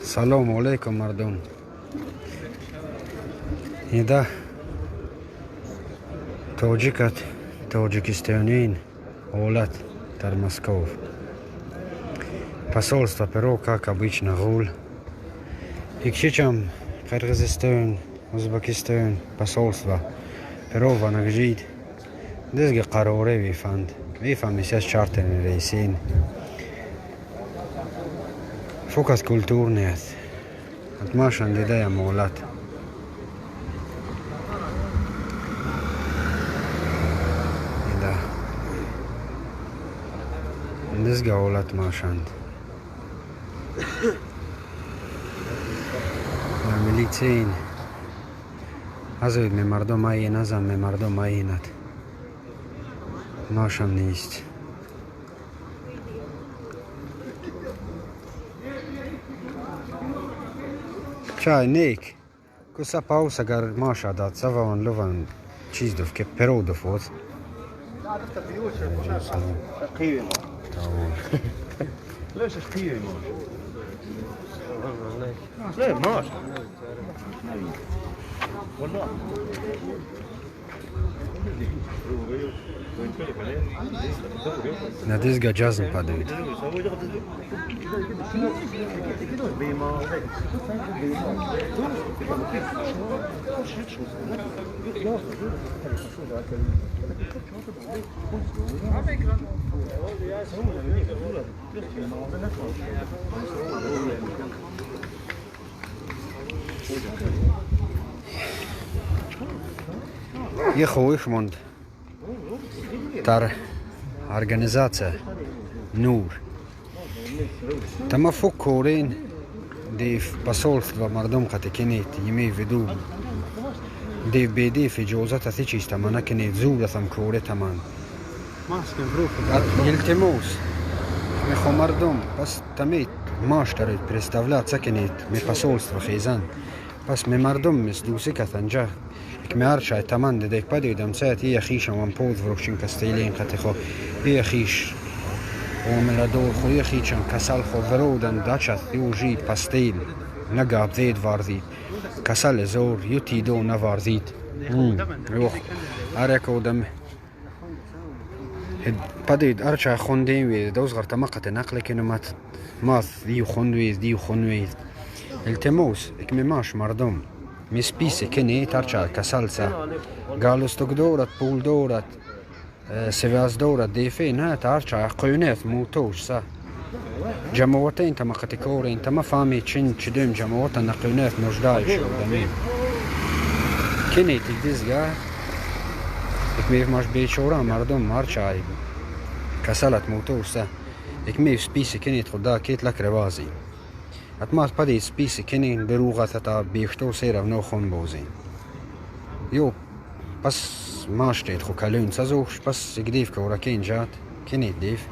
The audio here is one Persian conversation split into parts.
سلام علیکم مردم. ایده تاجیکستانیین حالت در مسکو. Посольство Перу, как обычно, гуль. Икчичам Кыргызстан, Узбекистан, посольство Перу ванагжид. Дизги қароре вифанд. Вифам сейчас чартерный рейсин. Фокус культурный. Отмашан дидая молат. Да. Дизги молат машанд. ملیتین ازوید می مردم این ازم می مردم اینت ماشم نیست چای نیک کسا پاوس اگر ماشا داد سوان لوان چیز دوف که پرو دفوت ليش اشقيه لا ماشي والله na dizga jazm padaju je hoogmond در организация نور تما فکرین دی посольство مردم قطع کنید یمی ویدو دی بیدی فی جوزت اثی چیز تمانا کنید زورت هم کوره تمان یلتموس میخوا مردم پس تمید ماش دارید представлять کنید می посольство خیزن پس می مردم mis دوسی کتنجا کمیارچای تمام دیگه پدیدم ساعت یه خیشم من پود وروشین کستیلین قطع خو یه خیش وملادور خو یه خیشم کسل خو ورودن داشت یوجی پستیل نگاب زید واردید کسل زور یوتی دو نواردید روح ارکودم پدید ارچای خوندیم وی دوز غرت مقت نقل کنمت ماث دیو خونویز التموس اکمی ماش مردم میسپیسه کنی ترچه کسلسه گالوستوک دورت پول دورت سویاز دورت دیفه نه ترچه قیونیت موتوش سه جماعته این تما قطیکور این تما فهمی چه دویم جماعته نقیونیت نجدای شدمیم کنی تیدیزگه اکمیف ماش بیچورا مردم هرچه کسلت موتوش سه اکمیف سپیسه کنی خدا کیت لک روازی اتماس پدی سپیسی کنین دروغت تا بیشتو سیرو نو خون بوزین یو پس ماش دید خو کلون سازوش پس اگدیف که ورکین جات کنید دیف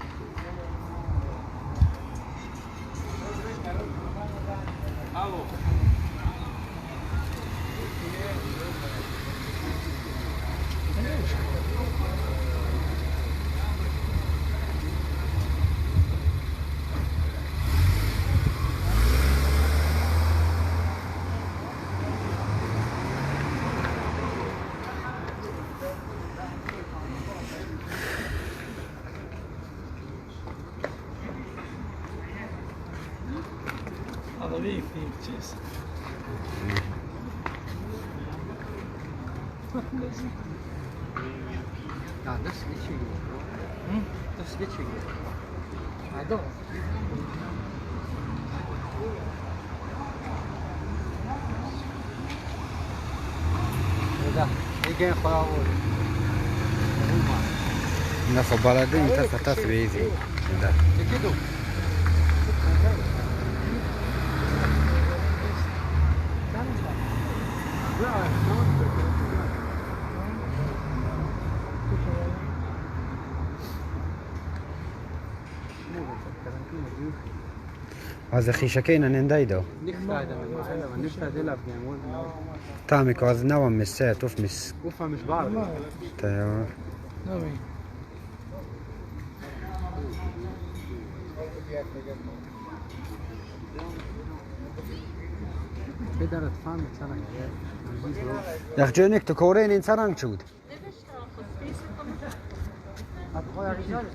هذا بيك تشيس Ja, dat is niet chill. Dat is niet chill. I don't. ده يجي خلاص. نخو بلدين تفتت بيزي ده كده. از خیشکین نندایدو تامی که از نوام مسه توف مس مش بعرف تیار بدرت فهم سرنگ Jak Jönik to Korean in Sarang chud.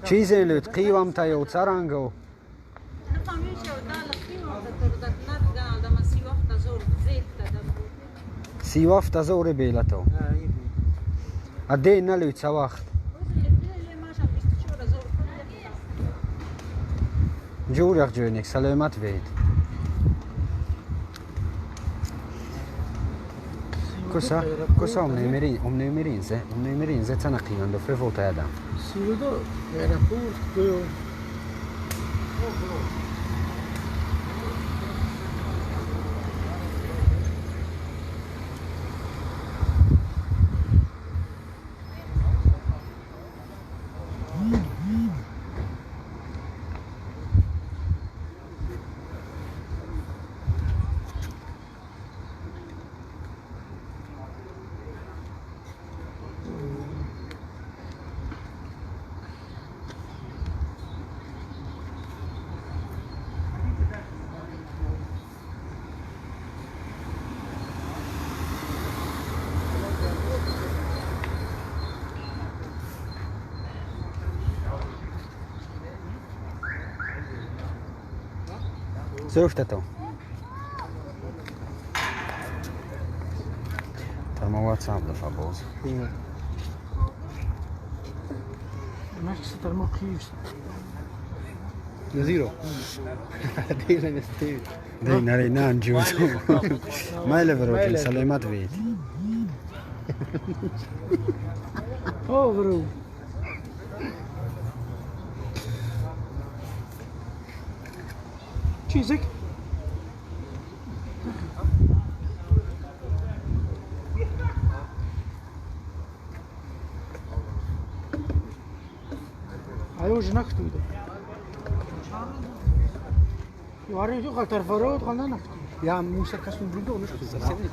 Cheese lut qiwam ta yo Sarango. Siwaf ta zore belato. Adde na lut sawacht. Jurach Jönik salomat weet. Cosa om numerinze tanaqiyando fi vota jada. سیودو ایرپورت کو Surftato. Tarma WhatsApp da faboz. ماكس ترموكيوس Zero. Dile ne stiv. Dej nari nan juzu. Majle verot salomat weet. اوفرو چیزک ayuž naktude. Varıyor yok altar varıyor kandan naktude. Ja, moest ik een bloed doen. Tabii.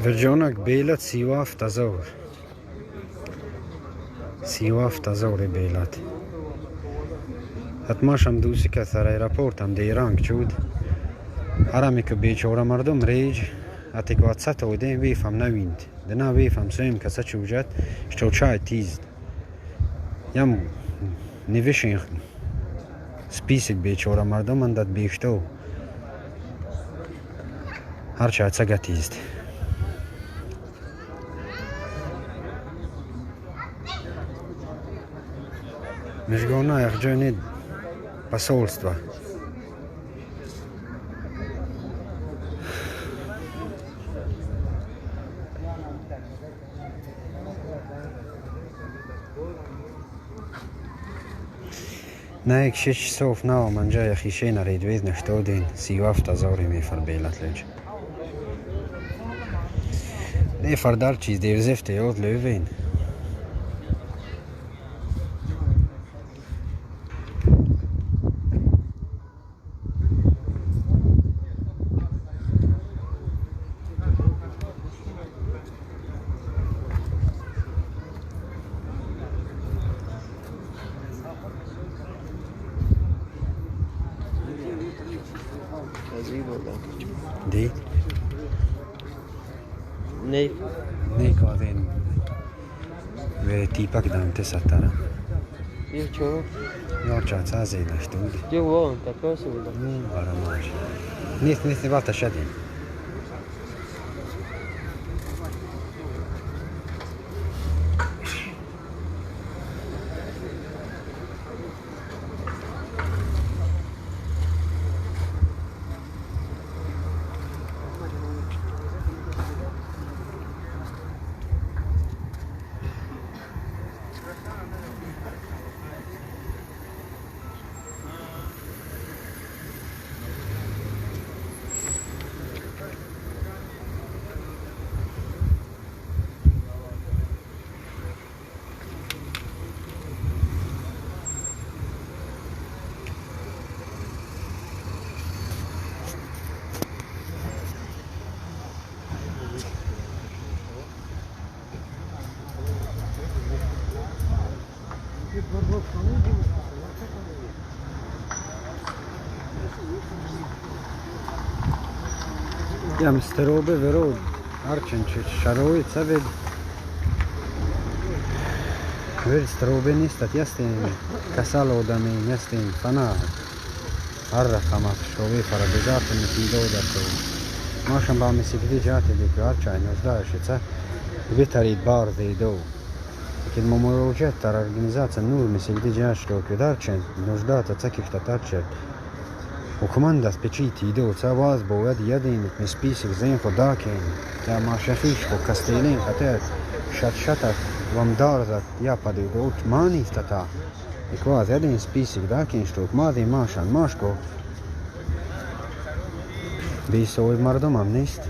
Verjonak belat siwaf tazor. Siwaf tazor belat. Atmasham dusi ka thar aeroport am de Iran chud. Arami ke bechora mardum rej atik WhatsApp o den vifam nawind. De na vifam soim ka sa chujat shto chai tiz. Yam nivishin spisik bechora mardum andat bishto. Harcha tsagatizt. Межгона Ягджонид посольство. На 6 часов на манджая хишена рейдвезна что день сиваф тазори ми фарбелат леж. Не фардар чиз девзефте од левен. Di? Nee. Ne kadin ve tipak dante satara. Io c'ho. Yorcha tsazela shtud. Io ho un cosa da. Baramaj. Nis vata shadin. یم ستروبه ورود هرچند چه شرایط سبب ور ستروبه نیست یستین کسل آدمی یستین فنا هر رقم از شوی فرابزات نتیجه داشته ماشم با مسیحی جات دیگر هر چای نزدار شده بهترید بار دیدو که ممروجات در ارگانیزات نور مسیحی جاش رو که در چند نزدات تکیف تاتچه وكمان داس بيتشيتي دو تواز بواد يدين مسبيسك زين خداكين تا ما شخيش وكاستيلين خطير شتشتك ومدارزك يا بدي دوت ماني تتا يكواز يدين سبيسك داكين شتوك ماذي ماشان ماشكو بيسوي مردم هم نيست